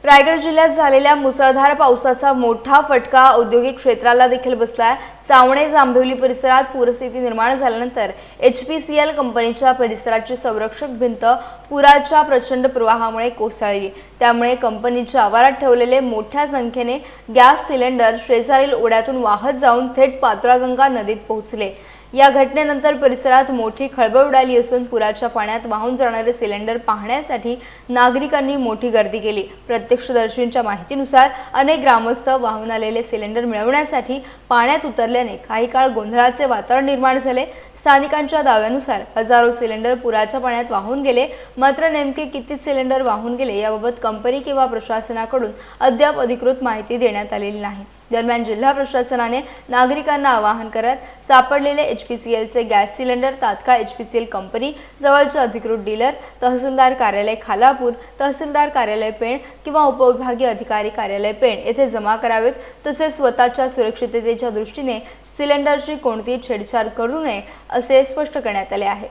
रायगड जिल्ह्यात झालेल्या मुसळधार पावसाचा मोठा फटका औद्योगिक क्षेत्राला देखील बसलाय। चावणे जांभिवली परिसरात पूरस्थिती निर्माण झाल्यानंतर HPCL कंपनीच्या परिसराची संरक्षक भिंत पुराच्या प्रचंड प्रवाहामुळे कोसळली। त्यामुळे कंपनीच्या आवारात ठेवलेले मोठ्या संख्येने गॅस सिलेंडर शेजारील ओढ्यातून वाहत जाऊन थेट पाताळगंगा नदीत पोहोचले। या घटनेनंतर परिसरात मोठी खळबळ उडाली असून पुराच्या पाण्यात वाहून जाणारे सिलेंडर पाहण्यासाठी नागरिकांनी मोठी गर्दी केली। प्रत्यक्षदर्शींच्या माहितीनुसार अनेक ग्रामस्थ वाहून आलेले सिलेंडर मिळवण्यासाठी पाण्यात उतरल्याने काही काळ गोंधळाचे वातावरण निर्माण झाले। स्थानिकांच्या दाव्यानुसार हजारो सिलेंडर पुराच्या पाण्यात वाहून गेले, मात्र नेमके किती सिलेंडर वाहून गेले याबाबत कंपनी किंवा प्रशासनाकडून अद्याप अधिकृत माहिती देण्यात आलेली नाही। दरम्यान जिल्हा प्रशासनाने नागरिकांना आवाहन करत सापडलेले HPCLचे गॅस सिलेंडर तात्काळ HPCL कंपनी जवळचे अधिकृत डीलर, तहसीलदार कार्यालय खालापूर, तहसीलदार कार्यालय पेण किंवा उपविभागीय अधिकारी कार्यालय पेण येथे जमा करावेत। तसेच स्वतःच्या सुरक्षिततेच्या दृष्टीने सिलेंडरची कोणतीही छेडछाड करू नये असे स्पष्ट करण्यात आले आहे।